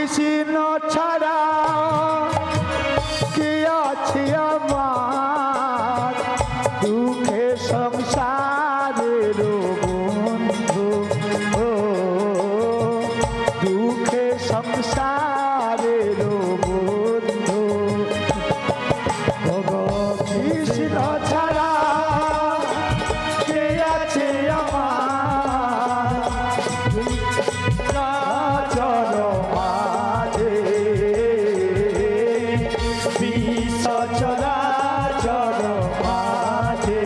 কৃষ্ণ ছাড়া কে আছে আমার দুঃখে সংসারের বন্ধু ও দুঃখে সংসারের বন্ধু কৃষ্ণ ছাড়া কে আছে আমার মাঝে বিশ্ব চরাচর মাঝে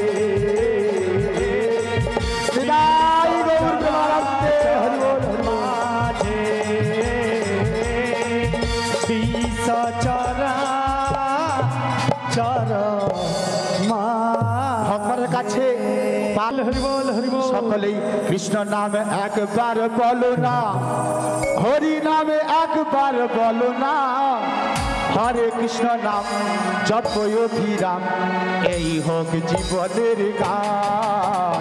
মাঝে বিশ্ব চরাচর ভগবানের কাছে সকলেই কৃষ্ণ নামে একবার বলো না হরি নামে একবার বলো না হরে কৃষ্ণ নাম জপয় অভিরাম এই হোক জীবনের গান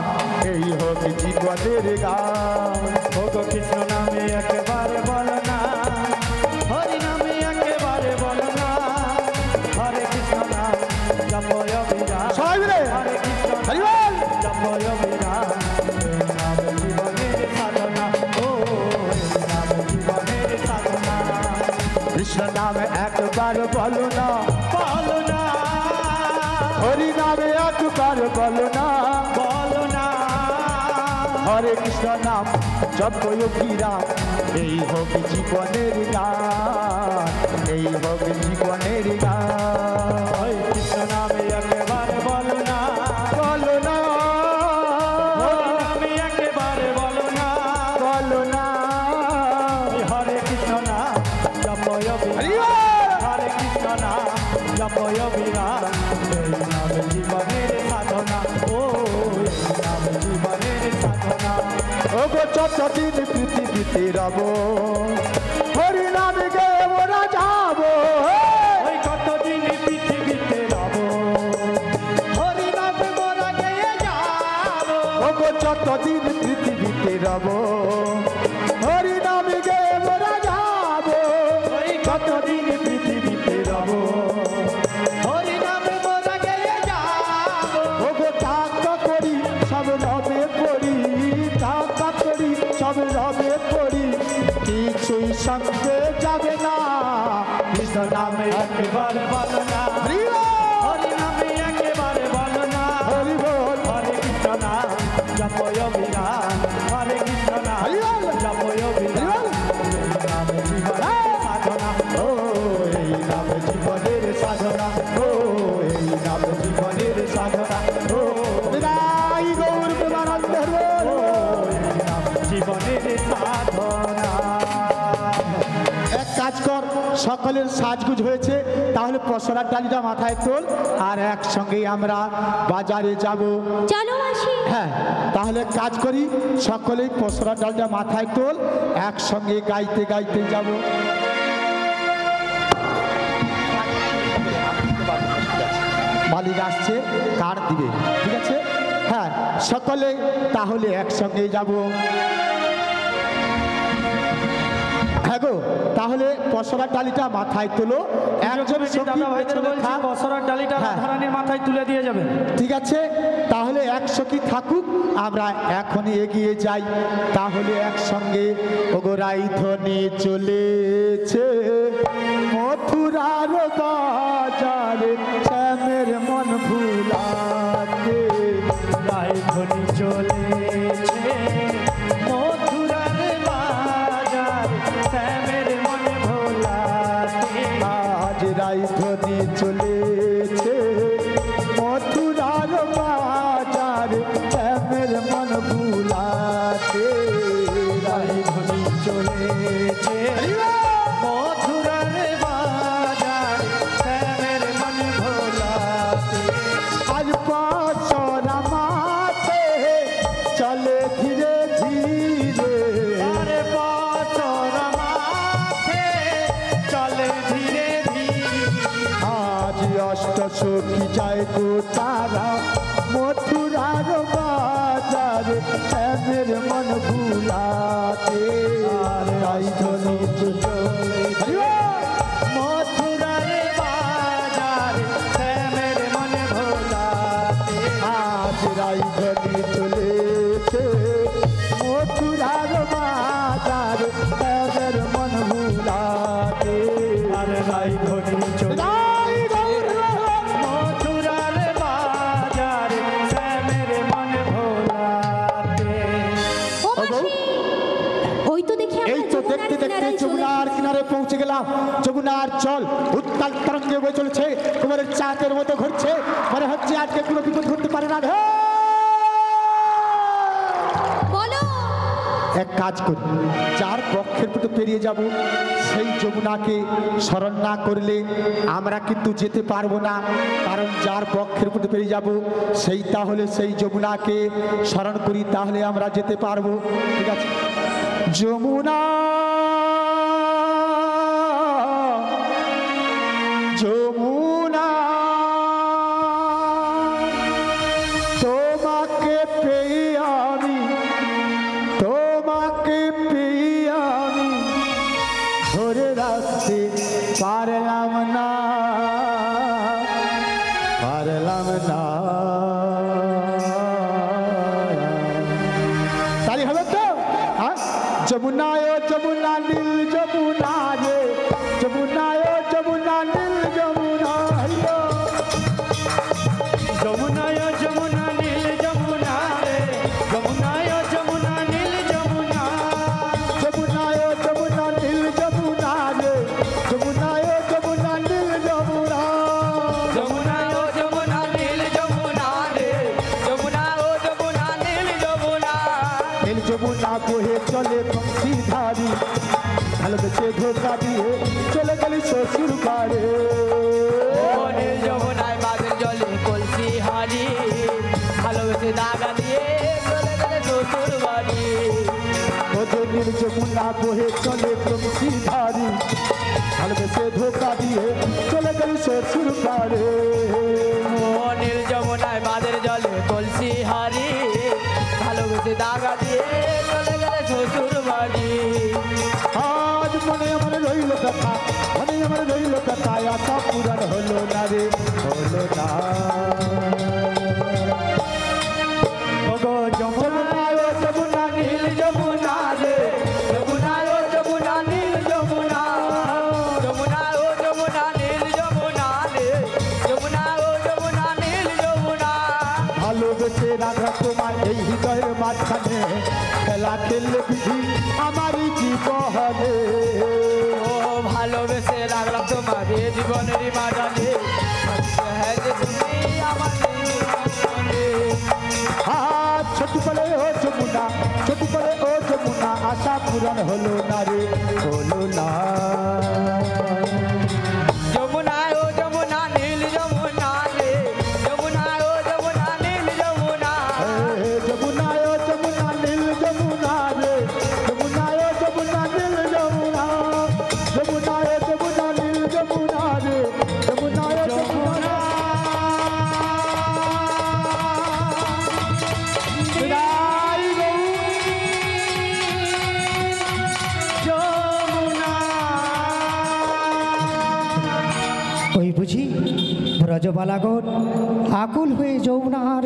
এই হোক জীবনের গান হোক কৃষ্ণ নামে একবার বলো না হরি নামে একবার বলো না হরে কৃষ্ণ নাম জপয় অভিরাম সবাই মিলে হরে কৃষ্ণ হরিবল জপয় অভিরাম নাম জীবনের সাধনা ও নাম জীবনের সাধনা কৃষ্ণ নামে একবার বলো না হরি নামে একবার বলো না হরে কৃষ্ণ নাম জপয় অভিরাম এই হোক জীবনের গান এই হোক জীবনের গান কৃষ্ণ নামে একবার বলো না হরি নামে একবার বলো না হরে কৃষ্ণ নাম জপয় অভিরাম হরে কৃষ্ণ নাম জপয় অভিরাম এই নাম জীবনের সাধনা ও এই নাম জীবনের সাধনা ও গো যতদিন পৃথিবীতে রব হরি নামে গে মোরা যাব ওই কতদিন পৃথিবীতে রব হরি নামে মোরা গে যাব ও গো যতদিন পৃথিবীতে রব হরি নামে গে মোরা যাব ওই কতদিন পৃথিবীতে রব হরি নামে মোরা গে যাব ও গো ঠাকুর করি সব রবে করি ঠাকুর করি সব রবে করি কিছুই সঙ্গে যাবে না কৃষ্ণ নামে একবার বলো না হরি নামে একবার বলো না হরি বল হরে কৃষ্ণ নাম জপয় অভিরাম হরে কৃষ্ণ নাম জপয় অভিরাম নাম জীবনের সাধনা ও এই নাম জীবনের সাধনা ও এই নাম জীবনের সাধনা ও বিদায় গৌর প্রেমানন্দ ও এই নাম জীবনের সাধনা এক কাজ কর সকলের সাজগুজ হয়েছে তাহলে পসরার ডালিটা মাথায় তোল আর একসঙ্গেই আমরা বাজারে যাব চলো মাসি হ্যাঁ তাহলে কাজ করি সকলেই পসরার ডালটা মাথায় তোল একসঙ্গে গাইতে গাইতে যাব মালিক আসছে কার দিবে ঠিক আছে হ্যাঁ সকলে তাহলে একসঙ্গে যাব হ্যাঁ গো তাহলে পসরার ডালিটা মাথায় তোলো একজন পসরার ডালিটা রাধারানীর মাথায় তুলে দিয়ে যাবেন ঠিক আছে তাহলে এক সখী থাকুক আমরা এখনই এগিয়ে যাই তাহলে একসঙ্গে ওগোরাই ধ্বনি চলেছে মথুরার বাজারে শ্যামের মন ভুলাতে রাই ধ্বনি চলেছে মথুরার বাজার শ্যামের মন ভোলাতে আজ রাই ধ্বনি চলেছে মথুরার বাজার শ্যামের মন ভুলাতে রাই ধ্বনি চলেছে মথুরার বাজার শ্যামের মন ভোলাতে আজ পসরা মাঠে চলে ধীরে ধীরে আরে পসরা মাঠে চলে ধীরে ধীরে আজ অষ্ট সখী যায় গো তারা মথুরার বাজার শ্যামের মন ভুলাতে আর আই ধ্বনি চলে কিনারে পৌঁছে গেলাম। যমুনার জল উত্তাল তরঙ্গে বয়ে চলেছে, কুমারের চাঁদের মতো ঘুরছে, মনে হচ্ছে আজকে কোনো বিপদ ঘটতে পারে না। এক কাজ করি, যার পক্ষের পথে পেরিয়ে যাব সেই যমুনাকে স্মরণ না করলে আমরা কিন্তু যেতে পারবো না, কারণ যার পক্ষের পথে পেরিয়ে যাব সেই তাহলে সেই যমুনাকে স্মরণ করি, তাহলে আমরা যেতে পারবো। ঠিক আছে? যমুনা যমুনা তোমাকে পেয়ে আমি, তোমাকে পেয়ে আমি ধরে রাখতে পারলাম না, পারলাম না। তাই হবে তো? হ্যাঁ, যমুনা ও যমুনা নীল যমুনা রে, যমুনা ও যমুনা নীল যমুনা, যমুনা ও যমুনা নীল যমুনা রে, যমুনা ও যমুনা নীল যমুনা, যমুনা ও যমুনা নীল যমুনা রে, যমুনা ও যমুনা নীল যমুনা, যমুনা ও যমুনা নীল যমুনা রে, যমুনা ও যমুনা নীল যমুনা, নীল যমুনা বহে চলে বংশীধারী, ভালোবেসে ধোকা দিয়ে চলে গেলি শ্বশুর বাড়ি। ও নীল যমুনায় বাদের জলে কলসি হারি, ভালোবেসে দাগা দিয়ে চলে গেলে শ্বশুর বাড়ি। ও যে নীল যমুনা বহে চলে বংশীধারী, ভালোবেসে ধোকা দিয়ে চলে গেলি শ্বশুর বাড়ি। ও নীল যমুনায় বাদের জলে কলসি হারি, ভালোবেসে দাগা দিয়ে চলে গেলে শ্বশুর বাড়ি। আজ মনে আমার রইল কথা, মনে আমার রইল কথা, আশা পূরণ হলো না রে, হলো না। ওগো যমুনা ও যমুনা নীল যমুনা রে, যমুনা ও যমুনা নীল যমুনা, যমুনা ও যমুনা নীল যমুনা রে, যমুনা ও যমুনা নীল যমুনা। ভালোবেসে রাখা তোমার এই হৃদয়ের মাঝখানে, খেলা খেললে বিধি আমারই জীবনে। ও ভালোবেসে রাখলাম তোমাদের জীবনের মাঝানে, হ্যাঁ যে তুমি আমার জীবনে। আজ ছোট বলে ও যমুনা, ছোট বলে ও যমুনা, আশা পূরণ হলো না রে, হলো না। যমুনা ও যমুনা নীল যমুনা রে, যমুনা ও যমুনা নীল যমুনা, যমুনা ও যমুনা নীল যমুনা রে, যমুনা ও যমুনা নীল যমুনা, যমুনা ও যমুনা নীল যমুনা রে, যমুনা ও যমুনা। ওই বুঝি ব্রজবালাগণ আকুল হয়ে যমুনার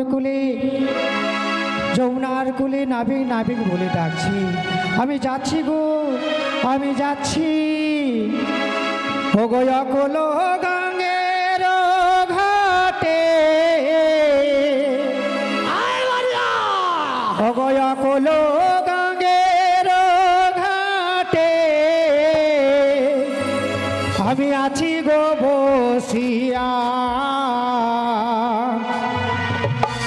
কোলে নাবিক নাবিক বলে ডাকছি। আমি যাচ্ছি গো, আমি যাচ্ছি। ও গো অকুল গঙ্গের ঘাটে, ও গো অকুল গঙ্গের ঘাটে, আমি আছি গো বসিয়া।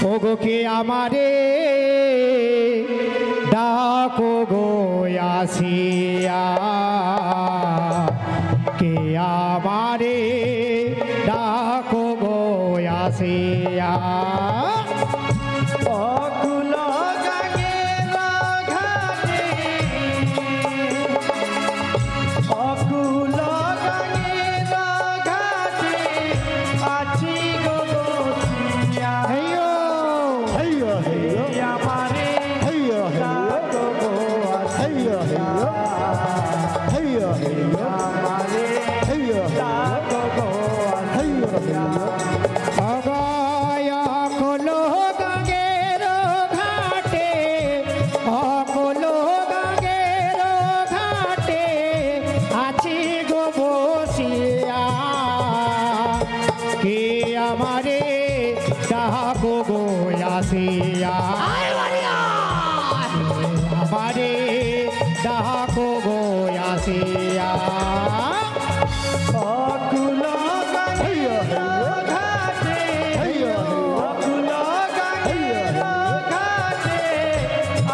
ও গো কে আমারে ডাকো গো আসিয়া, কে আমারে ডাকো গো আসিয়া। অকুল গঙ্গের ঘাটে, অকুল গঙ্গের ঘাটে, আছি গো বসিয়া। হেইয়ো হেইয়ো হেইয়ো আমারে হেইয়ো ডাকো গো হেইয়ো হেইয়ো হেইয়ো হেইয়ো আমারে হেইয়ো ডাকো গো হেইয়ো হেইয়ো। অগয় অকুল গঙ্গের ঘাটে, অকুল গঙ্গের ঘাটে, আছি গো বসিয়া। কে আমারে ডাকো গো আসিয়া, আমারে ডাকো গো আসিয়া। আসিয়া অকুল গাঙ্গের ঘাটে অকুল গাঙ্গের ঘাটে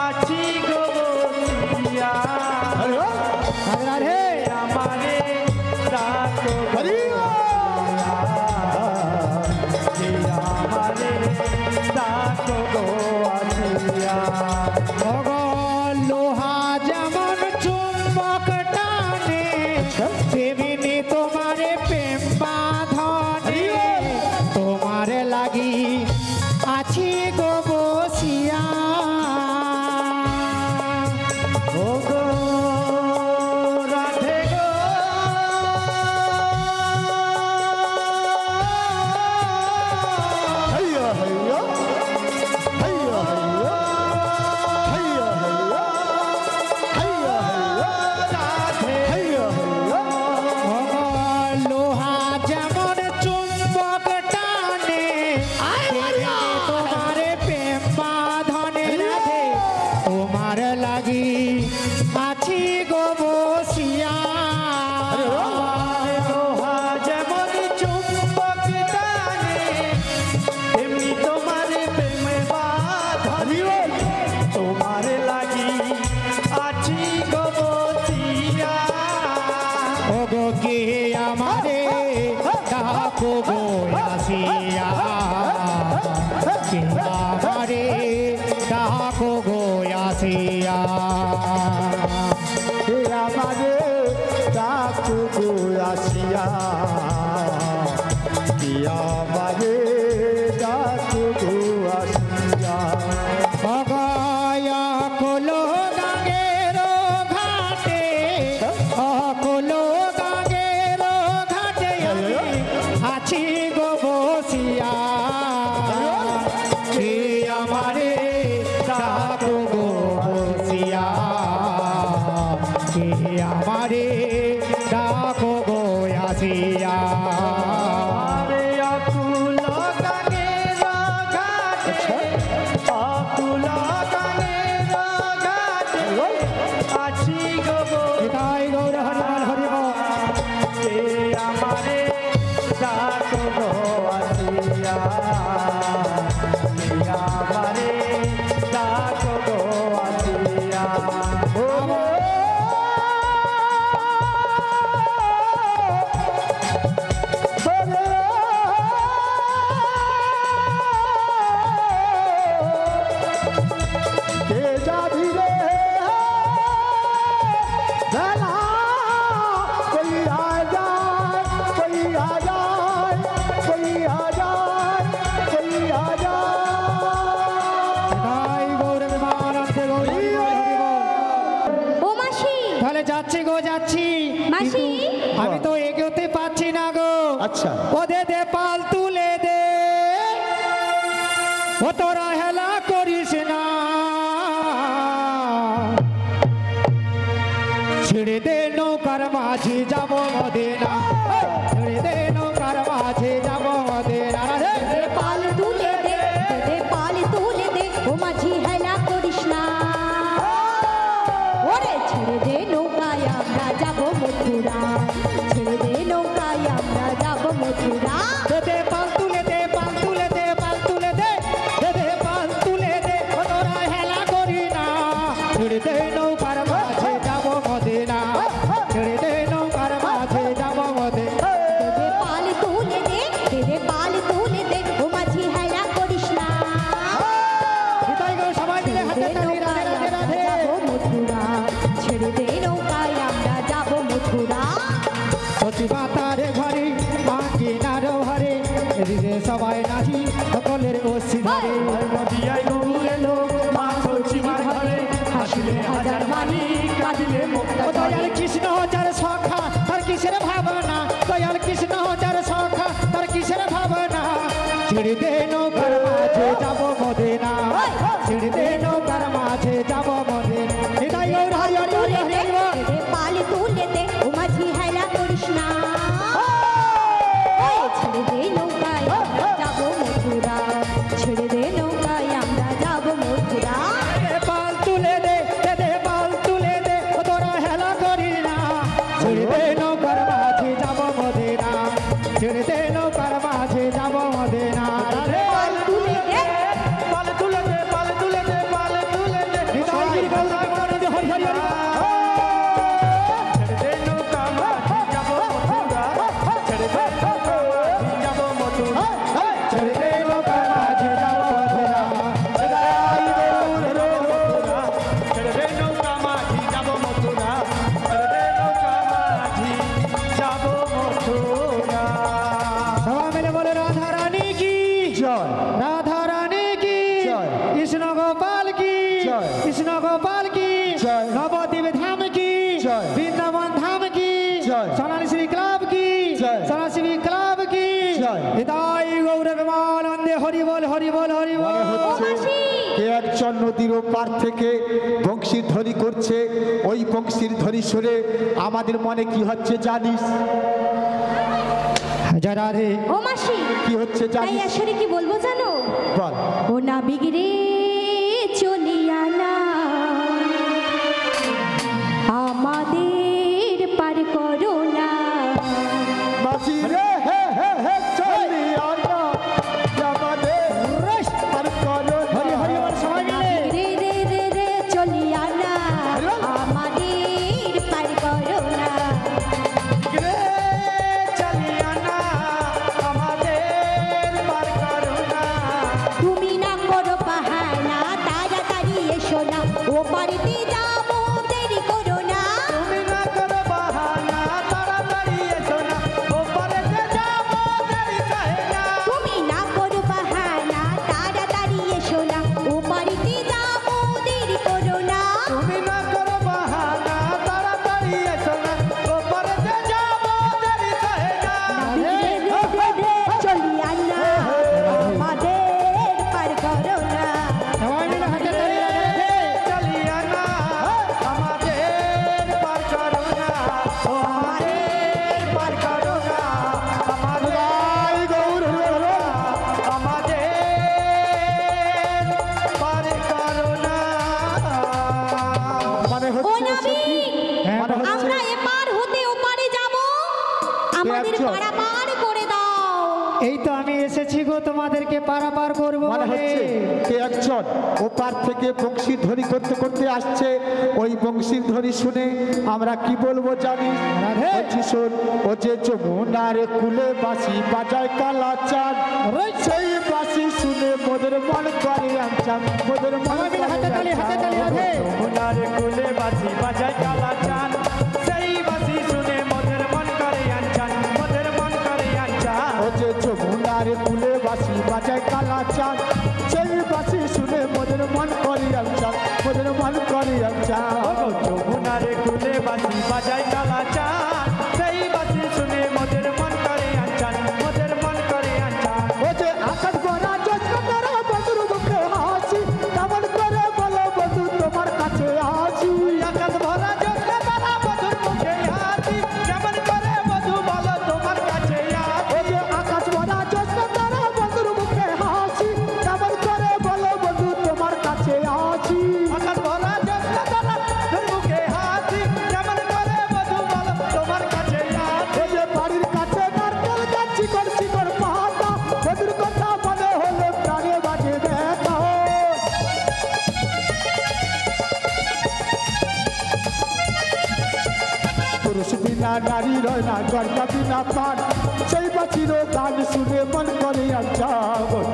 আছি গো বসিয়া রাধে আমারে ডাকো হরি আমারে ডাকো গো আসিয়া লোহা যেমন চুম্বক টানে তেমনি তোমারে প্রেম বাঁধনে তোমার লাগি আছি গো বসিয়া ও গো রাধে গো হইয়া হইয়া হইয়া হইয়া হইয়া হইয়া হইয়া লোহা যেমন চুম্বক টানে তোমার প্রেম বাঁধনে রাধে তোমার লাগি আছি গো বসিয়া লোহা যেমন চুম্বক টানে তেমনি তোমার প্রেমে বাঁধনে তোমার লাগি আছি গো বসিয়া ওগো কে আমারে ডাকো গো আসিয়া কে আমারে ডাকো গো আসিয়া কে আমারে ডাকো গো আসিয়া কে আমারে ডাকো গো আসিয়া ভগয়া কলো গাঙ্গের ঘাটে অকলো গাঙ্গের ঘাটে আছি গো বসিয়া কে আমারে ডাকো গো বসিয়া কে আমারে ডাকো গো আসিয়া আরে অকুল গাঙ্গের ঘাটে অকুল গাঙ্গের ঘাটে আছি গো তাই গৌর হরিবল হরিবল কে আমারে ডাকো গো আসিয়া কে আমারে ডাকো গো আসিয়া কে যাবি রে বেলা কইয়া যায় কইয়া যায় কইয়া যায় কইয়া যায় তাই গৌরব মানতে গৌরী ও মাসি তাহলে যাচ্ছি গো যাচ্ছি মাসি কিন্তু আমি তো এগোতে পারছি না গো আচ্ছা ও দে পাল তুলে দে ও তোরা হেলা করিস না ছেড়ে দে নৌকার মাঝে যাব মদিনা ছেড়ে দে নৌকার মাঝে যাব মদিনা দে পাল তুলে দে দে পাল তুলে দে ও মাঝি হেলা করিস না ওরে ছেড়ে দে নৌকায় আমরা যাব মথুরা ছেড়ে দে নৌকায় আমরা যাব মথুরা দে পাল তুলে দে পাল তুলে দে পাল তুলে দে দে পাল তুলে দে ও তোরা হেলা করি না ছেড়ে দে নৌকার মাঝে যাব মদিনা ছেড়ে দে নৌকার মাঝে যাব মদিনা দে পাল তুলে দে দে পাল তুলে দে ও মাঝি হেলা করিস না হৃদয় গো সবাই মিলে হাতে তালি রাধে রাধে রাধে যাব মথুরা ছেড়ে দে নৌকায় আমরা যাব মথুরা সতী মাতার ঘরে আঙ্গিনার ঘরে এদিকে সবাই নাচি সকলের অস্থি ধরে নদিয়ায় গৌরে লোক মা সচিমার ঘরে হাসিলে হাজার মানি কাঁদিলে মুক্তা ও দয়াল কৃষ্ণ যার সখা তার কিসের ভাবনা দয়াল কৃষ্ণ যার সখা তার কিসের ভাবনা ছেড়ে দে নৌকার মাঝে যাব মদিনা ছেড়ে দে নৌকার মাঝে যাব মদিনা হৃদয় গৌর হরি হরি হরি হরি হরি বল। দে পাল তুলে দে ও মাঝি হেলা করিস না ছেড়ে দে নৌকায় আমরা যাব মথুরা ছেড়ে দে নৌকায় আমরা যাব মথুরা দে পাল তুলে দে পাল তুলে দে ও তোরা হেলা করি না ছেড়ে দে নৌকার মাঝে যাবো মদিনা রাধে পাল তুলে দে পাল তুলে দে পাল তুলে দে পাল তুলে দে হৃদয় গিরি গৌর ভগবান হরি হরি হরি ছেড়ে দে নৌকা মাঝি যাবো মথুরা ছেড়ে দে নৌকা মাঝি যাবো মথুরা ছেড়ে দে নৌকার মাঝে যাবো মদিনা ছেড়ে দে নৌকা মাঝি যাবো মথুরা ছেড়ে দে নৌকা মাঝি যাবো মথুরা সবাই মিলে বলে রাধা রানী কি জয় রাধা রানী কি জয়। কৃষ্ণ গোপাল কি জয়। কৃষ্ণ গোপাল কি জয়। নবদ্বীপ ধাম কি জয়। বৃন্দাবন ধাম কি জয়। সনাতনী ক্লাব কি জয়। সনাতনী ক্লাব কি জয়। হৃদয় গৌর বিমানন্দে হরি বল হরি বল হরি বল মনে হচ্ছে কে একজন নদীর ওপার থেকে বংশীর ধ্বনি করছে। ওই বংশীর ধ্বনি শুনে আমাদের মনে কি হচ্ছে জানিস? জয় রাধে ও মাসি কি হচ্ছে তাই জানিস? আসলে কি বলবো জানো বল। ও না বিগড়ে চলিয়া না আমাদের পার করো না মাঝি রে হে হে হে চলিয়া না আমাদের পার করো না। হরি হরি বল সবাই মিলে রে রে রে রে চলিয়া না আমাদের পার করো না রে চালিয়া না আমাদের পার করো না তুমি না করো বাহানা তাড়াতাড়ি এসো না ও বাড়িতে যাবো দেরি করো না তুমি না করো বাহানা তাড়াতাড়ি এসো না ওপারেতে যাবো দেরি চাহে না তুমি না করো বাহানা তাড়াতাড়ি এসো না ও বাড়িতে যাবো দেরি করো না তুমি না করো বাহানা তাড়াতাড়ি এসো না ওপারেতে যাবো দেরি চাহে না রে রে রে রে চলিয়া না আমাদের পার করো না সবাই মিলে হাতে তালি রাধে চালিয়া না আমাদের পার করো না ও আমাদের পার করো না আমাদের গৌর হরি আমাদের পার করো না মনে ও হচ্ছে নাবিক হ্যাঁ, মনে হচ্ছে আমরা এপার হতে ওপারে যাব আমাদের একজন। পারাপার করে দাও এই তো আমি এসেছি গো তোমাদেরকে পারাপার করবো মনে বলে হচ্ছে কে একজন ওপার থেকে বংশীর ধ্বনি করতে করতে আসছে। ওই বংশীর ধ্বনি শুনে আমরা কি বলবো জানিস? রাধে। বলছি শোন, ও যে যমুনার কুলে বাঁশি বাজায় কালা চাঁদ, সেই বাঁশি শুনে মোদের মন করে আমচান, মোদের মন সবাই মিলে হাতে তালি হাতে তালি রাধে যমুনার কুলে বাঁশি বাজায় কালা চাঁদ সেই বাঁশি শুনে মোদের মন করে আনচান মোদের মন করে আনচান ও যে যমুনার কুলে বাঁশি বাজায় কালা চাঁদ, সেই বাঁশি শুনে মোদের মন করে আমচান, মোদের মন করে আমচান। যমুনার কুলে বাঁশি বাজায় কালা চাঁদ সেই বাঁশি শুনে মোদের মন করে আনচান মোদের মন করে আনচান ও যে আকাশ ভরা জ্যোৎস্না তারা বন্ধুর মুখে হাসি, কেমন করে বলো বন্ধু তোমার কাছে আসি। আকাশ ভরা জ্যোৎস্না তারা বধুর মুখে হাসি কেমন করে বধু বলো তোমার কাছে ও যে আকাশ ভরা জ্যোৎস্না তারা বন্ধুর মুখে হাসি, কেমন করে বলো বন্ধু তোমার কাছে আসি। আকাশ ভরা জ্যোৎস্না তারা বধুর মুখে হাসি কেমন করে বধু বলো তোমার কাছে ও যে বাড়ির কাছে নারকেল গাছ চিকন চিকন পাতা, বন্ধুর কথা মনে হলে প্রাণে বাজে ব্যথা। পুরুষ বিনা নারী রয় না, গর্বা বিনা প্রাণ, সেই বাঁচির গান শুনে মন করে আচ্ছা।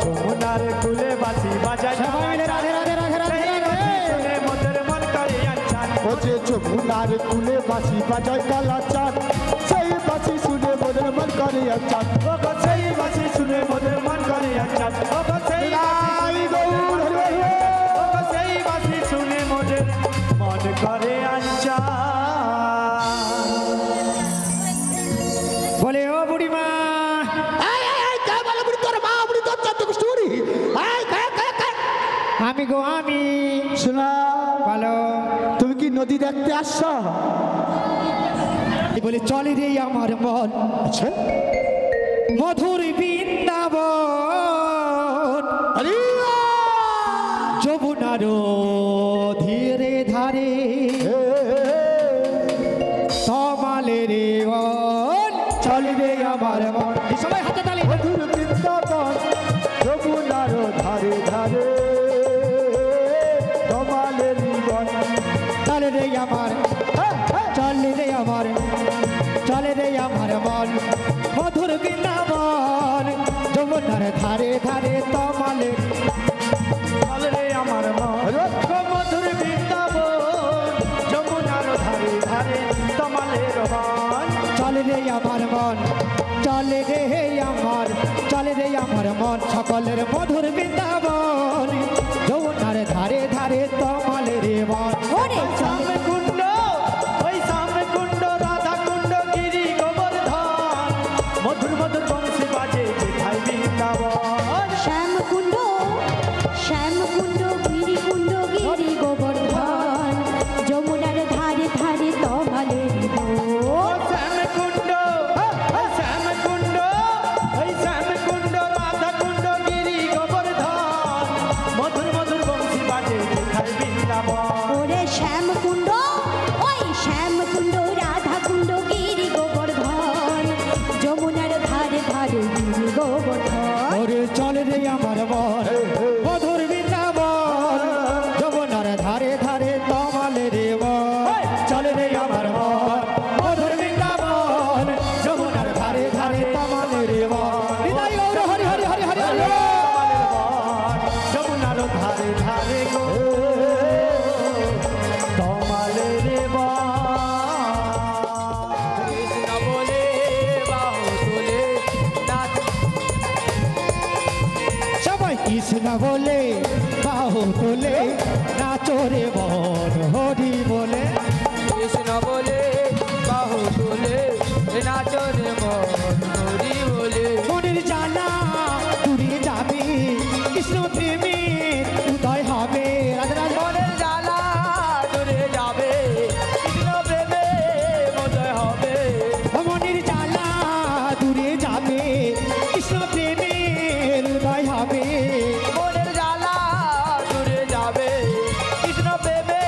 যমুনার কুলে বাঁশি বাজায় সবাই মিলে রাধে রাধে রাধে রাধে সেই বাঁশি রাধে শুনে মোদের মন করে আনচান ও যে যমুনার কুলে বাঁশি বাজায় কালা চাঁদ, সেই বাঁশি শুনে মোদের মন করে আচ্ছা। ওগো সেই বাঁশি শুনে মোদের মন করে আনচান ওগো সেই রাই গৌর হরি হরি। ওগো সেই বাঁশি শুনে মোদের মন করে আনচান বলে ও বুড়িমা আমি গো আমি শোনা, বলো তুমি কি নদী দেখতে আসছো? বলে চলে রে আমার মন আচ্ছা। মধুর বৃন্দাবন আরে যমুনার ধীরে ধারে তমালে রে চলে রে আমার মন চলে রে আমার মন মধুর বৃন্দাবন যমুনার ধারে ধারে তমালে চল রে আমার মন গো মধুর বৃন্দাবন যমুনার ধারে ধারে তমালের বন চলে রে আমার মন চলে রে আমার মন সকলের মধুর বৃন্দাবন যমুনার ধারে ধারে তমালের বন ওরে শ্যাম কুণ্ড ওই শ্যাম কুণ্ড রাধা কুণ্ড গিরি গোবর্ধন মধুর মধুর বংশী বাজে যেথায় বৃন্দাবন শ্যামকুণ্ড গিরিকুণ্ড গিরি গোবর্ধন যমুনার ধারে ধারে তমালের বন শ্যাম কুণ্ড ওই শ্যাম কুণ্ড রাধা কুণ্ড গিরি গোবর্ধন মধুর মধুর বংশী বাজে যেথায় বৃন্দাবন ওরে শ্যামকুণ্ড ওই শ্যামকুণ্ড রাধাকুণ্ড গিরি গোবর্ধন যমুনার ধারে ধারে গিরি গোবর্ধন ওরে চলে রে আমার মন মধুর বৃন্দাবন যমুনার ধারে ধারে তমালের বন চলে রে আমার মন মধুর বৃন্দাবন যমুনার ধারে ধারে তমালের বন হৃদয় গৌর হরি হরি হরি হরি হরি যমুনার ধারে ধারে গো তমালের কৃষ্ণ বলে বাহু তুলে নাচ সবাই কৃষ্ণ বলে বাহু তোলে নাচো রে মন হরি বলে কৃষ্ণ বলে বাহু তুলে নাচো রে মন হরি বলে মনের জানা দূরে যাবে কৃষ্ণ প্রেমে উদয় হবে রাধে রাধে মনের জ্বালা দূরে যাবে কৃষ্ণ প্রেমে মজয় হবে মনের জ্বালা দূরে যাবে কৃষ্ণ প্রেমে উদয় হবে মনের জ্বালা দূরে যাবে কৃষ্ণ প্রেমে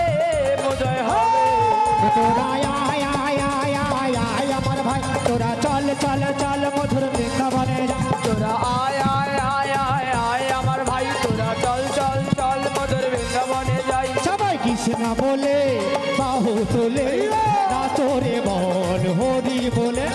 মজয় হবে তোরা আয় আয় আয় আয় আয় আমার ভাই তোরা চল চল চল মধুর বৃন্দাবনে যা তোরা আয় আয় আয় আয় আয় আমার ভাই তোরা চল চল চল মধুর বৃন্দাবনে যাই সবাই কৃষ্ণ বলে বাহু তোলে নাচো রে মন হরি বলে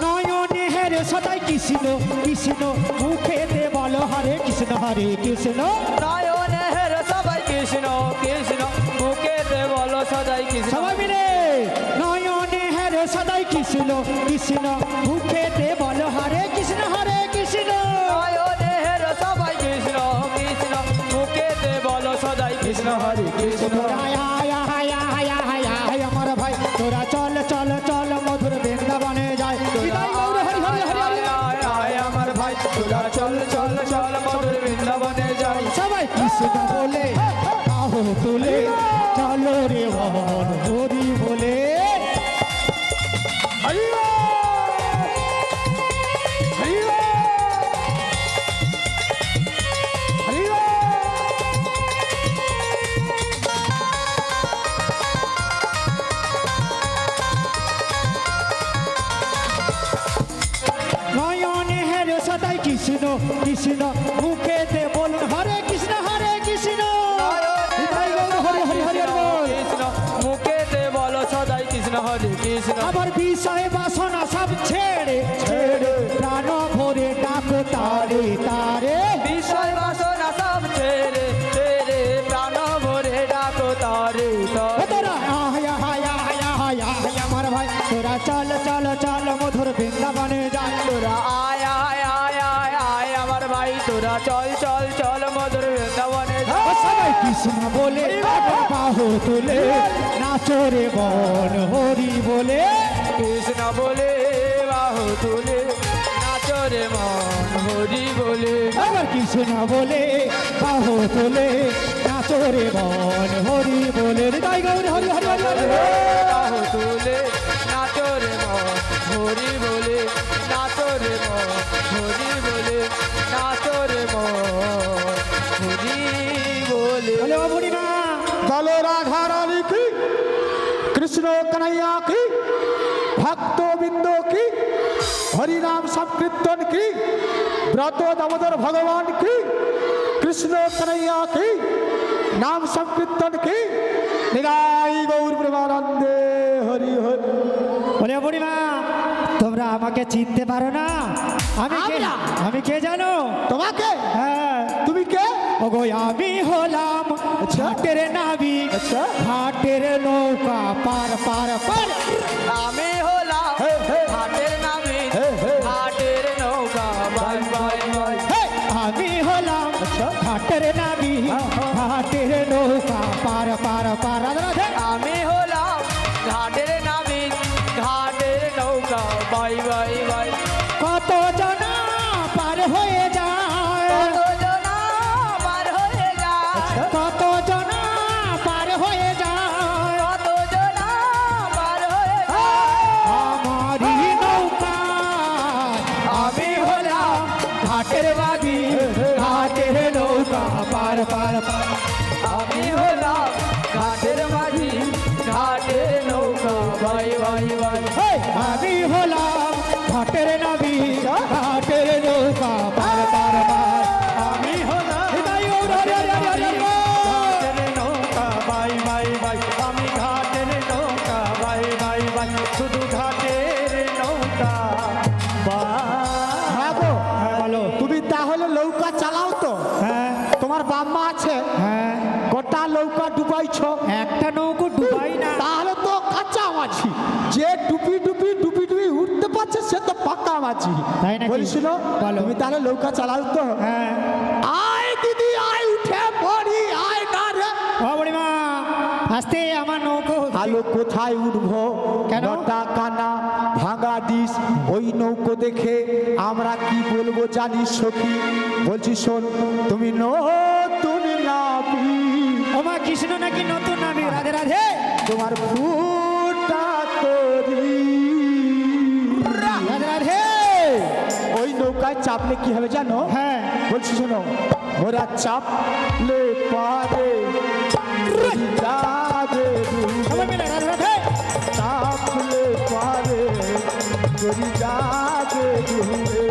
নয়নে হেরে সদাই কৃষ্ণ কৃষ্ণ মুখেতে বলো হরে কৃষ্ণ নয়নে হের সবাই কৃষ্ণ কৃষ্ণ মুখেতে বলো সদাই কৃষ্ণ সবাই মিলে নয়নে হেরে সদাই কৃষ্ণ কৃষ্ণ মুখেতে বলো হরে কৃষ্ণ নয়নে হের সবাই কৃষ্ণ কৃষ্ণ মুখেতে বলো সদাই কৃষ্ণ হরে কৃষ্ণ আয় আয় আয় আয় আয় আয় আমার ভাই তোরা চল চল চল মধুর বৃন্দাবনে যায় হৃদয় গৌর হরি হরি হরি হরি আয় আয় আমার ভাই তোরা চল চল চল মধুর বৃন্দাবনে যাই সবাই কৃষ্ণ বলে বাহু তুলে চলো রে মন হরি বলে নয়নে হেরে সদাই কৃষ্ণ কৃষ্ণ মুখেতে বলুন হরে কৃষ্ণ হৃদয় গৌর হরি হরি হরি হরি বল। কৃষ্ণ মুখেতে বলো সদাই কৃষ্ণ হরে কৃষ্ণ আমার বিষয় বাসনা সব ছেড়ে ছেড়ে প্রাণ ভরে ডাকো তারে তারে বিষয় বাসনা সব ছেড়ে ছেড়ে প্রাণ ভরে ডাকো তারে ও তোরা আয় আয় আয় আয় আয় আমার ভাই তোরা চল চল চল মধুর বৃন্দাবনে যা তোরা আয় আয় আয় আয় আয় আমার ভাই তোরা চল চল চল মধুর বৃন্দাবনে যা। ও সবাই কৃষ্ণ বলে বাহু তুলে নাচো রে বন হরি বলে কৃষ্ণ বলে বাহু তুলে নাচো রে মন হরি বলে আবার কৃষ্ণ বলে বাহু তুলে নাচো রে বন হরি বলে হৃদয় গৌর হরি হরি হরি হরি বাহু তুলে নাচো রে মন হরি বলে নাচো রে মন হরি বলে নাচো রে মন बोलो राधा रानी की, कृष्ण कन्हैया की, भक्तों बिंदो की, हरि नाम संकीर्तन की, व्रतो दामोदर भगवान की, कृष्ण कन्हैया की, नाम संकीर्तन की, निगाई गौर प्रेमानंदे हरि हरि। বলে বুড়িমা তোমরা আমাকে চিনতে পারো না? আমি কে জানো? তোমাকে? হ্যাঁ তুমি কে? ওগো আমি হলাম ঘাটের নাবিক, ঘাটের নৌকা পার পার পার। আমি হলাম ঘাটের নাবিক, ঘাটের নৌকা বাই বাই বাই। আমি হলাম ঘাটের নাবিক, ঘাটের নৌকা পার পার পার। আমি হলাম ঘাটের নাবিক, ঘাটের নৌকা বাই বাই বাই। কত জনা পার হয়ে যায়, কত জনা পার হয়ে যায়, কত জনা পার হয়ে যায়, কত জনা পার হয়ে যায়। আমারই নৌকা আমি হলাম ঘাটের নাবিক, ঘাটের নৌকা পার পার পার। আমি হলাম ঘাটের মাঝি, ঘাটের নৌকা বাই বাই বাই। আমি হলাম ঘাটের নাবিক, ঘাটের নৌকা পার পার পার। আমি হলাম ঘাটের নৌকা বাই বাই বাই। আমি ঘাটের নৌকা বাই বাই বাই, শুধু ঘাটের নৌকা হ্যাঁ গো, বলো। তুমি তাহলে নৌকা চালাও তো? হ্যাঁ তোমার বাম্মা আছে, হ্যাঁ, গোটা নৌকা ডুবাইছ। একটা নৌকো ডুবাই না। তাহলে তো কাঁচা মাছি, যে ডুবি ডুবি ডুবি ডুবি উঠতে পারছে সে তো পাকা মাছি। তাই নাকি? বলছিল বলো। তুমি তাহলে নৌকা চালাও তো? হ্যাঁ আয় দিদি আয়, উঠে পড়ি আয় না রে। ও বুড়িমা আস্তে, আমার নৌকো। আলো কোথায় উঠবো? কেন? নটা কানা ভাঙা ডিস, ওই নৌকো দেখে আমরা কি বলবো জানিস সখী? বলছি শোন, তুমি নতুন নাবি, ওমা কৃষ্ণ নাকি নতুন নামি? রাধে রাধে। তোমার ফুটা তরি, রাধে রাধে। ওই নৌকায় চাপলে কি হবে জানো? হ্যাঁ বলছি শোনো, ওরা চাপলে পারে যাবে ডুবে, সবাই মিলে রাধে রাধে। চাপলে পারে যাবে ডুবে।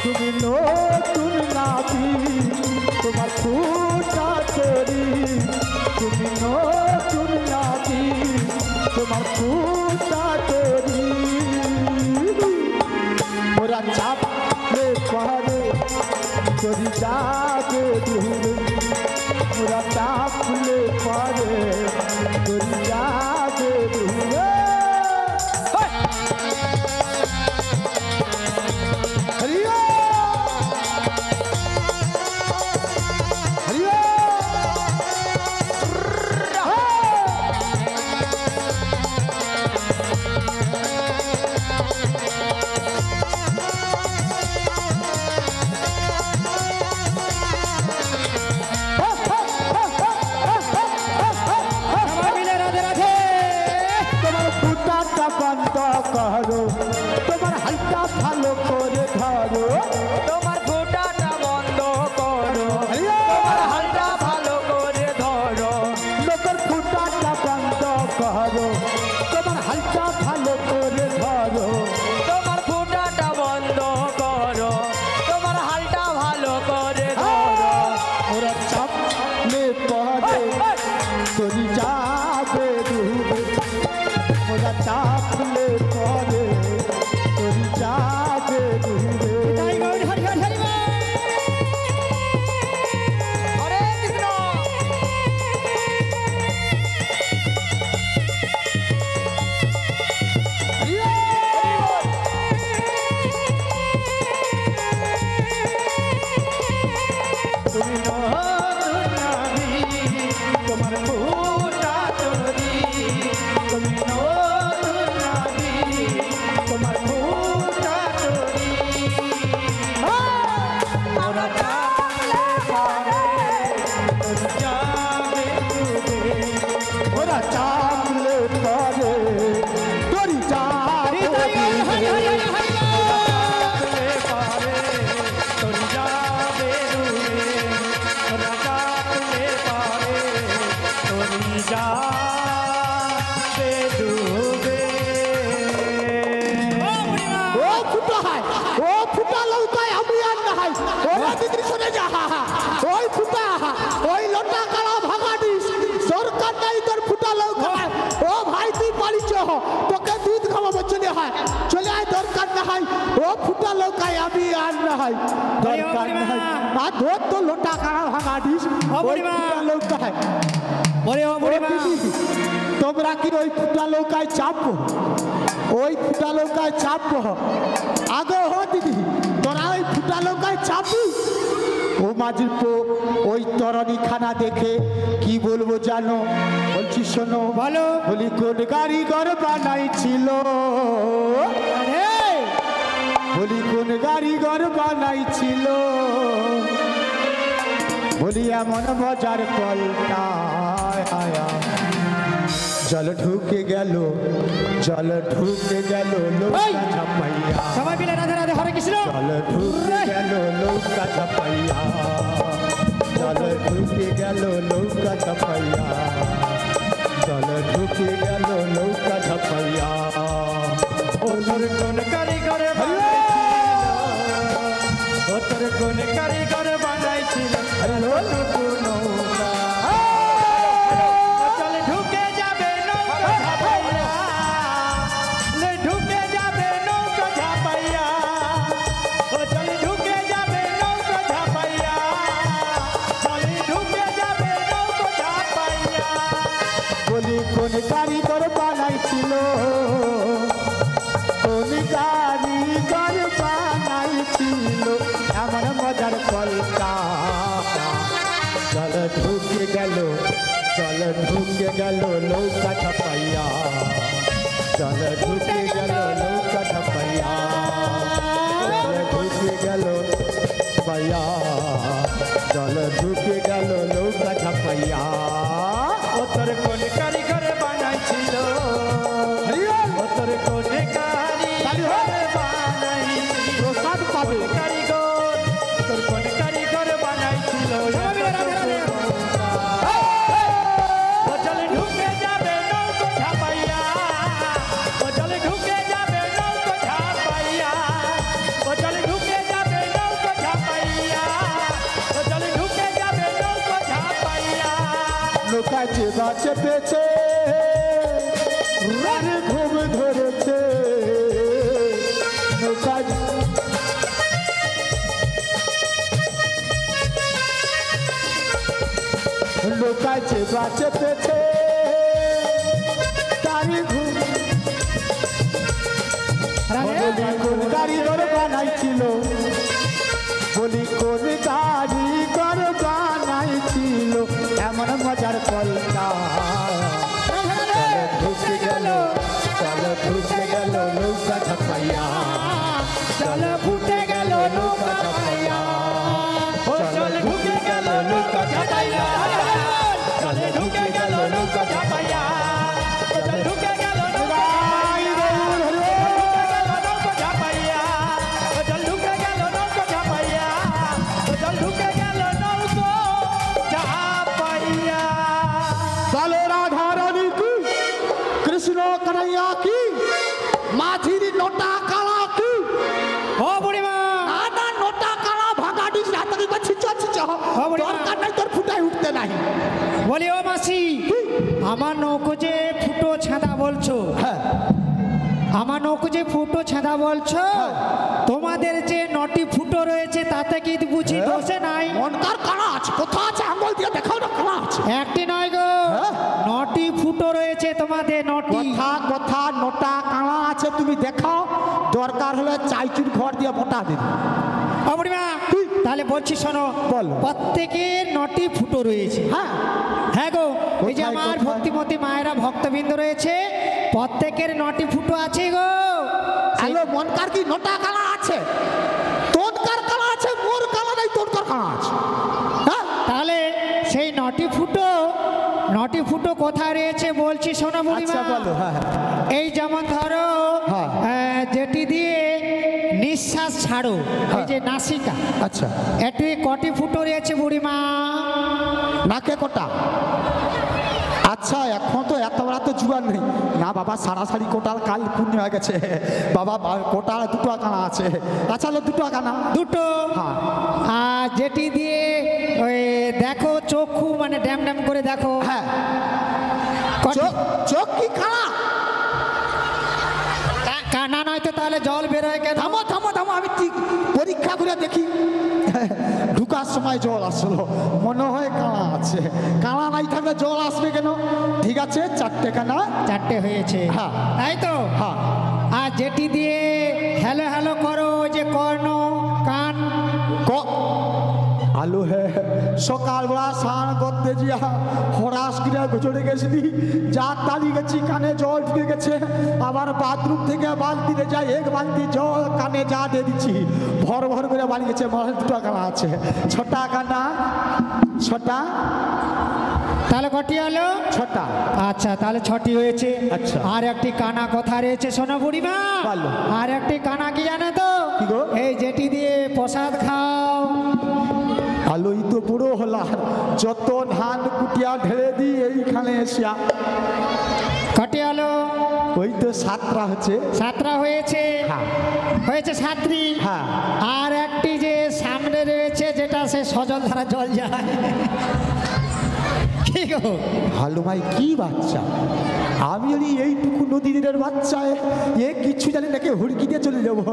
তুমি নতুন নাবি, তোমার ফুটা তরি, তুমি নতুন নাবি, তোমার ফুটা তরি, ওরা চাপলে পারে তরি যাবে ডুবে, ওরা চাপলে পারে তরি যাবে ডুবে। হরিও হরিও সবাই মিলে রাধে রাধে। তোমার ফুটাটা বন্ধ করো, তোমার হালকা ভালো করে ধরো, তোমার ফোঁটাটা বন্ধ করো, হরিও তোমার হালটা ভালো করে ধরো। লোকের ফুটাটা বন্ধ করো, তোমার হালকা ভালো করে ধরো, তোমার ফোঁটাটা বন্ধ করো, তোমার হালটা ভালো করে ধরো। ওরা চাপলে পরে তরি যাবে ডুবে, ওরা চাপলে পরে তরি যাবে ডুবে। তাই গৌর হরি হরি হরি বল। হরে কৃষ্ণ। তুমি নতুন নাবি, তোমার ফুটা তরি, যাবে ডুবে ওরা চাপলে পরে তোরি চাপ চাপলে পারে তোর যাবে ডুবে ওরা চাপলে পারে তোর যাবে ডুবে ও ফুটা হয় ও ফুটা লৌকায় আমি আর না হয় ওরা দিদি শুনে যা ওই ফুটা ওই লোটা কালা ভাগা দিস সরকার নাই তোর ফুটা লৌকায় ও ভাই তুই পারিছ তোকে দুধ খাওয়াবো চলে আয় দরকার না হয় ও ফুটা লৌকায় আমি আর না হয় দরকার না হয় আর ধর তো লোটা কালা ভাগা দিস ওই ফুটা লৌকায় তোমরা কি ওই ফুটা লৌকায় চাপবো ওই ফুটা লৌকায় চাপবো আগে হো দিদি তোরা ওই ফুটা লৌকায় চাপবি ও মাঝির পো ওই তরণী খানা দেখে কি বলবো জানো বলছি শোনো ভালো বলি কোন কারিগর বানাইছিল বলি কোন কারিগর বানাইছিল বলি এমন মজার পলটা জল ঢুকে গেল নৌকা ঝাপাইয়া সবাই মিলে রাধে রাধে হরে কৃষ্ণ জল ঢুকে গেল নৌকা ঝাপাইয়া জল ঢুকে গেল নৌকা ঝাপাইয়া জল ঢুকে গেল নৌকা ঝাপাইয়া ওর কোন কারিগর ওর কোন কারিগর বানাইছিল নৌকা চল ঢুকে যাবে নৌকা ঝাপাইয়া ঢুকে যাবে নৌকা ঝাপাইয়া ও চল ঢুকে যাবে নৌকা ঝাপাইয়া চল ঢুকে যাবে নৌকা ঝাপাইয়া বলি কোন কারিগর বানাইছিল কোন কারিগর বানাইছিল এমন মজার পলটা জল ঢুকে গেল নৌকা ঝাপাইয়া জল ঢুকে গেল নৌকা ঝাপাইয়া জল ঢুকে গেল পাইয়া জল ঢুকে গেল নৌকা ঝাপাইয়া ও তোর কোন কারিগর বানাইছিল ও তোর কোন কারিগর বানাইছিল প্রসাদ পাবে কারিগর তোর কোন কারিগর বানাইছিল ও চল ঢুকে যাবে নৌকা ঝাপাইয়া ও চল ঢুকে যাবে নৌকা ঝাপাইয়া ও চল ঢুকে যাবে নৌকা ঝাপাইয়া ও চল ঢুকে যাবে নৌকা ঝাপাইয়া নৌকা চেপা চেপেছে রানে ঘুম ধরেছে নৌকা নৌকা চেপা চেপেছে তারি ঘুম বলি কোন কারিগর বানাইছিল বলি কোন কারিগর বানাইছিল এমন মজার পলটা ঢুকে গেল নৌকা ঝাপাইয়া চল ফুটে গেল নৌকা ঝাপাইয়া ও চল ঢুকে গেল নৌকা ঝাপাইয়া চল ঢুকে গেল নৌকা ঝাপাইয়া ও চল ঢুকে গেল নৌকা ঝাপাইয়া ও চল ঢুকে গেল নৌকা ঝাপাইয়া ও চল ঢুকে গেল নৌকা ঝাপাইয়া বলো রাধা রানী কি কৃষ্ণ কন্হैया কি মাঝির নোটা কালা কি ও বুড়িমা আদা নোটা কালা ভাগা দিস রাতে কি ছিচ দরকার নাই তোর ফুটাই উঠতে নাই বলি ও মাসি আমার নৌকো যে ফুটো ছাঁদা বলছো হ্যাঁ আমার নৌকো যে ফুটো ছাঁদা বলছো তোমাদের যে নটি ফুটো রয়েছে তাতে কি বুঝি দোষে নাই মনকার কালা আছে কোথা আছে আঙ্গুল দিয়ে দেখাও না কালা আছে একটি নয় গো নটি ফুটো রয়েছে তোমাদের নটি কথা নোটা কালা আছে তুমি দেখাও দরকার হলে চাইচুর ঘর দিয়ে মোটা দিদি ও বুড়িমা তাহলে বলছি শোনো বল। প্রত্যেকের নটি ফুটো রয়েছে হ্যাঁ হ্যাঁ গো এই যে কোথায়, আমার কোথায়? ভক্তিমতী মায়েরা ভক্তবৃন্দ রয়েছে প্রত্যেকের নটি ফুটো আছে গো হ্যালো মনকার কি নোটা কালা আছে তোর কালা আছে মোর কালা নাই তোর কালা আছে হ্যাঁ তাহলে সেই নটি নটি ফুটো কোথায় রয়েছে বলছি শোনো বুড়িমা। আচ্ছা বলো। হ্যাঁ এই যেমন ধরো হ্যাঁ। যেটি দিয়ে নিঃশ্বাস ছাড়ো, এই যে নাসিকা, আচ্ছা এটি কটি ফুটো রয়েছে বুড়িমা? নাকে কটা? আচ্ছা এখন তো এত বড় তো জুয়ার নেই না বাবা, সারাসারি কোটাল কাল পুণ্য হয়ে গেছে বাবা, কোটাল দুটো কানা আছে। আচ্ছা দুটো কানা দুটো। হ্যাঁ। আর যেটি দিয়ে ওই দেখো চক্ষু মানে ড্যাম ড্যাম করে দেখো। হ্যাঁ কটি? চোখ কি কানা? কানা নয় তো তাহলে জল বেরোয় কেন? থামো থামো থামো, আমি ঠিক পরীক্ষা করে দেখি। ঢুকার সময় জল আসলো, মনে হয় কানা আছে। কানা নাই থাকলে জল আসবে কেন? ঠিক আছে চারটে কানা। চারটে হয়েছে। হ্যাঁ। তাই তো। হ্যাঁ। আর যেটি দিয়ে হ্যালো হ্যালো করো, যে কর্ণ কান। আলু হে সকালবেলা স্নান করতে যা হরাস গিরা গোচড়ে গেছিলি, যা তালি গেছি কানে জল ঢুকে গেছে। আবার বাথরুম থেকে বালতিতে যাই, এক বালতি জল কানে যা দিয়ে দিচ্ছি, ভর ভর করে বাড়ি গেছে। মানে দুটো কানা আছে, ছটা কানা। ছটা? তাহলে কটি হলো? ছটা। আচ্ছা তাহলে ছটি হয়েছে। আচ্ছা। আর একটি কানা কথা রয়েছে শোনো বুড়িমা। বলো। আর একটি কানা কি জানো তো? কি গো? এই যেটি দিয়ে প্রসাদ খাও। আলোই তো বুড়ো হলা, যত ধান কুটিয়া ঢেলে দিই এইখানে এসিয়া। কটি হলো? ওই তো সাতটা হচ্ছে। সাতটা হয়েছে। হ্যাঁ। হয়েছে সাতটি। হ্যাঁ। আর একটি যে সামনে রয়েছে, যেটা সে সজল ধারা জল যায়। কি গো? হালু ভাই কি বাচ্চা, আমি যদি এইটুকু নদীর বাচ্চা এ কিছু জানি নাকি হুড়কি দিয়ে চলে যাবো।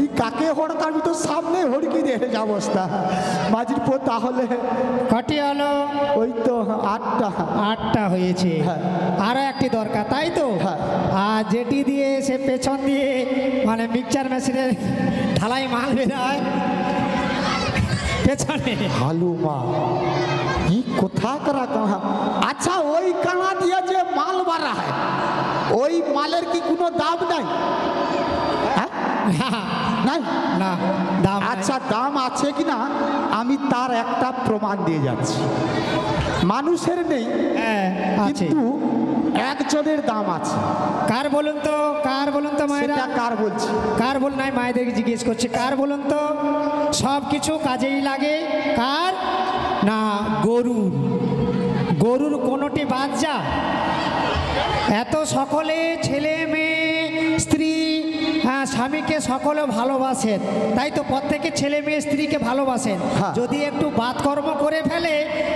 এই কাকে হড়ক, আমি তো সামনে হুড়কি দিয়ে অবস্থা মাঝির পো। তাহলে কটি হলো? ওই তো আটটা। আটটা হয়েছে। হ্যাঁ। আরো একটি দরকার, তাই তো। হ্যাঁ। আর যেটি দিয়ে সে পেছন দিয়ে মানে মিক্সচার মেশিনের ঢালাই মাল বেরোয় পেছনে। হালু মা এই কোথা করা কানা? আচ্ছা ওই কানা দিয়ে যে মাল বাড়া হয়, ওই মালের কি কোনো দাম নাই? হ্যাঁ নাই না দাম নাই। আচ্ছা দাম আছে কি না আমি তার একটা প্রমাণ দিয়ে যাচ্ছি। মানুষের নেই, হ্যাঁ আছে। কিন্তু একজনের দাম আছে। কার বলুন তো? কার বলুন তো মায়েরা? সেটা কার বলছি? কার বল নাই, মায়েদেরকে জিজ্ঞেস করছি কার বলুন তো? সব কিছু কাজেই লাগে। কার? না গরুর। গরুর কোনোটি বাদ যা। এত সকলে ছেলে মেয়ে স্ত্রী স্বামীকে সকলে ভালোবাসেন, তাই তো প্রত্যেকে ছেলে মেয়ে স্ত্রীকে ভালোবাসেন। হ্যাঁ। যদি একটু বাতকর্ম করে ফেলে,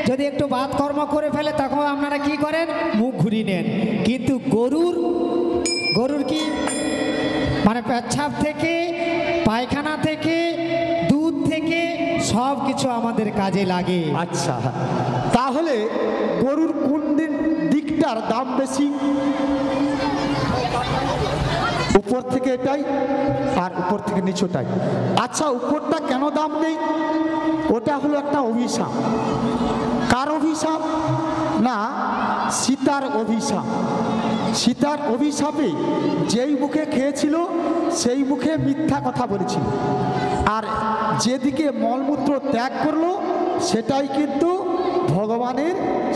যদি একটু বাতকর্ম করে ফেলে, তখন আপনারা কি করেন? মুখ ঘুরিয়ে নেন। কিন্তু গরুর কি মানে পেচ্ছাপ থেকে, পায়খানা থেকে, দুধ থেকে সব কিছু আমাদের কাজে লাগে। আচ্ছা তাহলে গরুর কোন দিকটার দাম বেশি? উপর থেকে এটাই, আর উপর থেকে নিচুটাই। আচ্ছা উপরটা কেন দাম নেই? ওটা হলো একটা অভিশাপ। কার অভিশাপ? না সীতার অভিশাপ। সীতার অভিশাপে যেই মুখে খেয়েছিল সেই মুখে মিথ্যা কথা বলেছিল, আর যেদিকে মলমূত্র ত্যাগ করলো সেটাই কিন্তু ভগবানের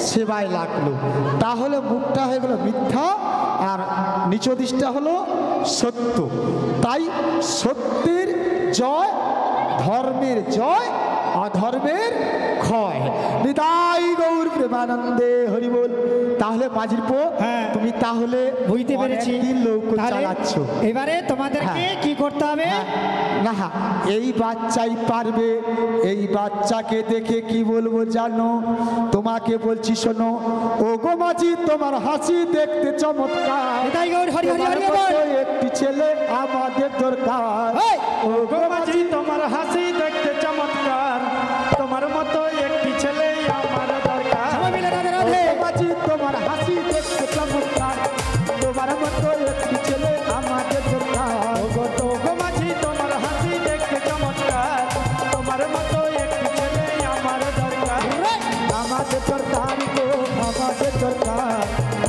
সেবায় লাগলো। তাহলে মুখটা হয়ে গেল মিথ্যা, আর নিচ দিকটা হলো সত্য। তাই সত্যের জয়, ধর্মের জয়, অধর্মের ক্ষয়। নিতাই গৌর প্রেমানন্দে হরি বল। তাহলে মাঝির পো, হ্যাঁ। তুমি তাহলে বুঝতে পেরেছি। অনেকদিন লোক তাহলে চালাচ্ছ। এবারে তোমাদেরকে হ্যাঁ। কি করতে হবে? না এই বাচ্চাই পারবে। এই বাচ্চাকে দেখে কি বলবো জানো? তোমাকে বলছি শোনো, ও গো মাঝি তোমার হাসি দেখতে চমৎকার। নিতাই গৌর হরি হরি হরি তোমার বল। মতো একটি ছেলে আমাদের দরকার। এই! ও গো মাঝি তোমার হাসি দেখতে চমৎকার, তোমার মতো একটি ছেলে আমার দরকার। সবাই মিলে রাধে রাধে। ও গো মাঝি তোমার হাসি দেখতে চমৎকার, তোমার মতো একটি ছেলে আমাদের দরকার। ও গো মাঝি তোমার হাসি দেখতে চমৎকার, তোমার মতো একটি ছেলে আমার দরকার। আমাদের দরকার গো, আমাদের দরকার,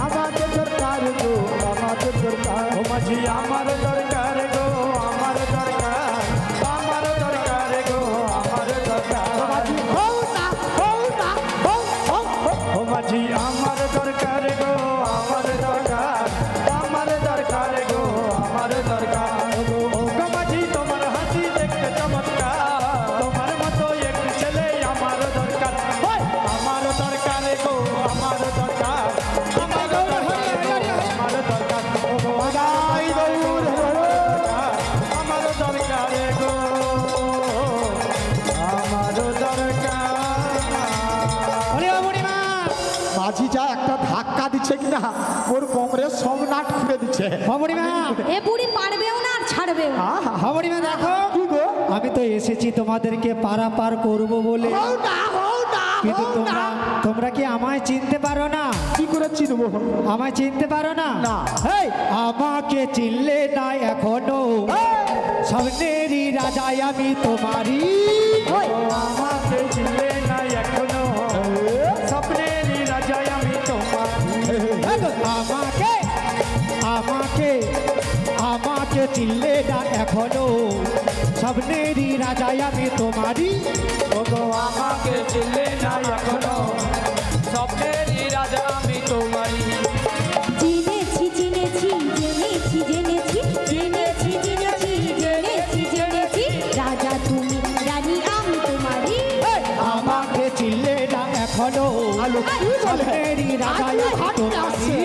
আমাদের দরকার গো, আমাদের দরকার। ও মাঝি আমার দরকার গো, আমার দরকার, মাঝি আমার দরকার গো আমার দরকার আমার দরকার গো আমার দরকার গো মাঝি তোমার হাসি দেখতে চমৎকার তোমার মতো এক ছেলে আমার দরকার আমার দরকার গো আমার দরকার আমার দরকার আমার দরকার গো গাই গৌর আমার দরকার গো আমার দরকার মাঝি যা একটা ধাক্কা দিচ্ছে কিনা ওর কোমরে সব নাট খুলে দিচ্ছে। এ বুড়ি পারবেও না আর ছাড়বেও না। হবড়িমা দেখো কি গো? আমি তো এসেছি তোমাদেরকে পারাপার করব বলে, হও না, হও না, কিন্তু হও না। তোমরা কি আমায় চিনতে পারো না? কি করে চিনবো? আমায় চিনতে পারো না? না। হেই, আমাকে চিনলে না এখনো? স্বপ্নেরই রাজাই আমি তোমারই। আমাকে চিনলে না এখনো স্বপ্নেরই রাজাই আমি তোমার আমাকে আমাকে আমাকে চিনলে না এখনো? স্বপ্নেরই রাজাই আমি তোমারই। ওগো আমাকে চিনলে না এখনো স্বপ্নেরই রাজা আমি তোমারই চিনেছি চিনেছি জেনেছি জেনেছি জেনেছি জেনেছি জেনেছি জেনেছি রাজা তুমি রানী আমি তোমারই। আমাকে চিনলে না এখনো? আলো কি বলে? স্বপ্নেরই রাজাই আমি তোমারই।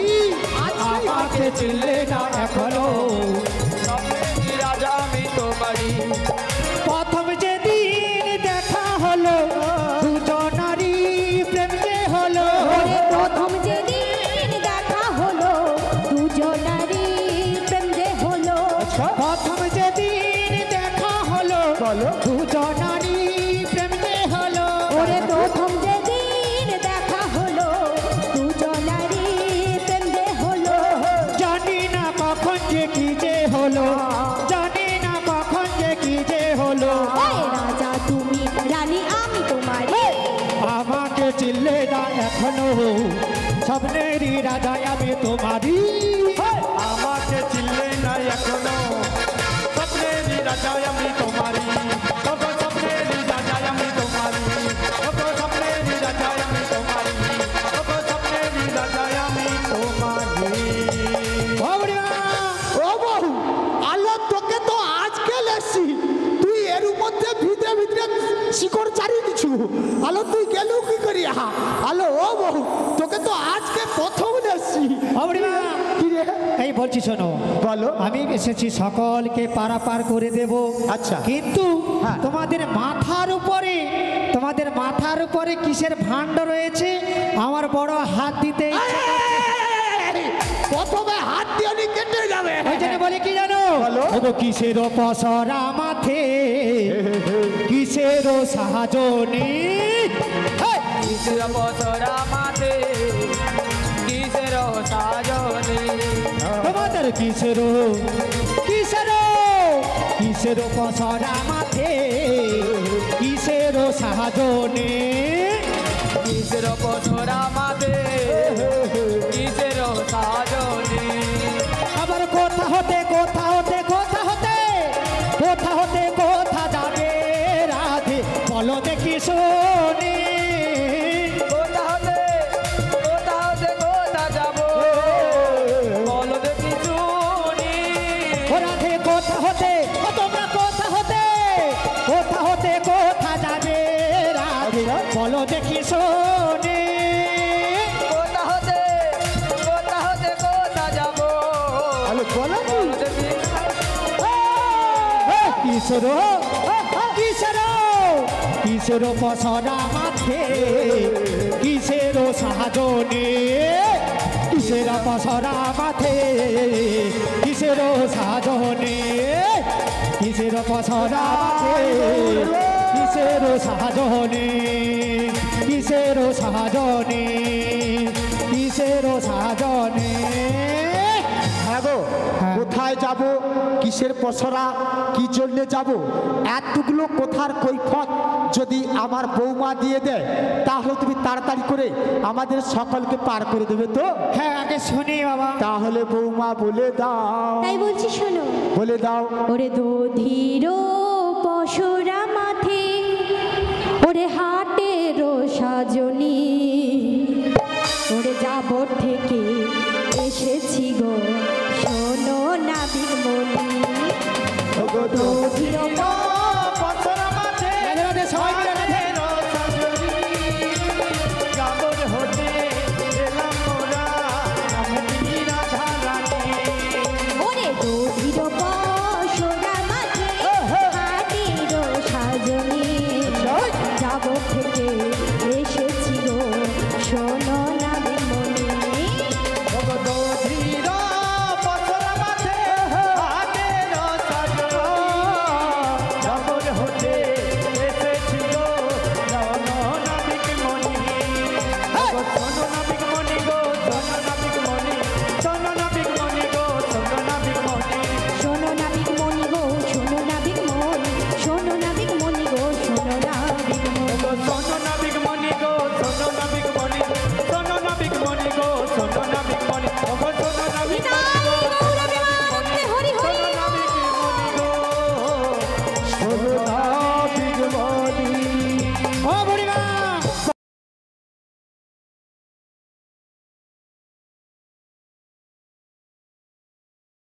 আমাকে চিনলে না এখনো? স্বপ্নেরই রাজা আমি তোমারই প্রথম যেদিন দেখা হলো দুজনারই প্রেম যে হলো। ওরে প্রথম যেদিন দেখা হলো দুজনারই প্রেম যে হলো। প্রথম যেদিন দেখা হলো বলো। দুজনারই প্রেম যে হলো। ওরে প্রথম যেদিন দেখা হলো দুজনারই প্রেম যে হলো। জানি না কখন যে কি যে হলো, জানি না কখন যে কি যে হলো। ওই রাজা তুমি রানী আমি তোমারই। আমাকে চিনলে না এখনো? স্বপ্নেরই রাজাই আমি তোমারই। আমাকে চিনলে না এখনো স্বপ্নেরই রাজা আমি তোমারই ওগো স্বপ্নেরই রাজা আমি তোমারই ওগো স্বপ্নেরই রাজা আমি তোমারই ওগো স্বপ্নেরই রাজা আমি তোমারই ও বউ, আলো তোকে তো আজকে লেসি, তুই এর মধ্যে ভিতরে ভিতরে শিকড় চারিয়ে দিছু। আলো তুই গেলু কি করিয়া? আলো ও বউ, তোকে তো আজকে প্রথম লেসি। হবড়িমা, কি রে? এই বলছি শোনো, বলো। আমি এসেছি সকলকে পারাপার করে দেব। আচ্ছা। কিন্তু হ্যাঁ। তোমাদের মাথার উপরে কিসের ভাণ্ড রয়েছে আমার বড় হাত দিতে ইচ্ছে করছে। প্রথমে হাত দিয়ে নি কেটে যাবে। ওই জন্য বলি কি জানো? বলো। ওগো কিসের পসরা মাথে, কিসের সাহায্যনি। কিসের বছরা মাঠে কিসের সাজনি তোমাদের কিসের পসরা মাথে, কিসের সাহায্যনি। কিসের বছরা মাঠে কিসের সাজনি আবার কোথা হতে কোথা যাবে রাধে, বলো দেখি শুনি। কোথা হতে কোথা যাবো বলো দেখি শুনি ও রাধে কোথা হতে, ও তোমরা কোথা হতে কোথা যাবে রাধে, বলো দেখি শুনি। কোথা হতে কোথা যাবো আলো বলো কি? বলো দেখি কিসের পসরা মাথে, কিসের সাহায্যনি। কিসের পসরা মাথে, কিসের সাহায্যনি। কিসের পসরা মাথে, কিসের সাহায্যনি। কিসের সাহায্যনি, কিসের সাহায্যনি। হ্যাঁ গো, হ্যাঁ। কোথায় যাব, কিসের পসরা, কি জন্য যাব, এতগুলো কোথার কৈফত যদি আমার বৌমা দিয়ে দেয় তাহলে তুমি তাড়াতাড়ি করে আমাদের সকলকে পার করে দেবে তো? হ্যাঁ, আগে শুনি বাবা। তাহলে বৌমা বলে দাও, তাই বলছি শোনো। বলে দাও। ওরে দধির পশুরা মাঠে ওরে হাটের সাজনী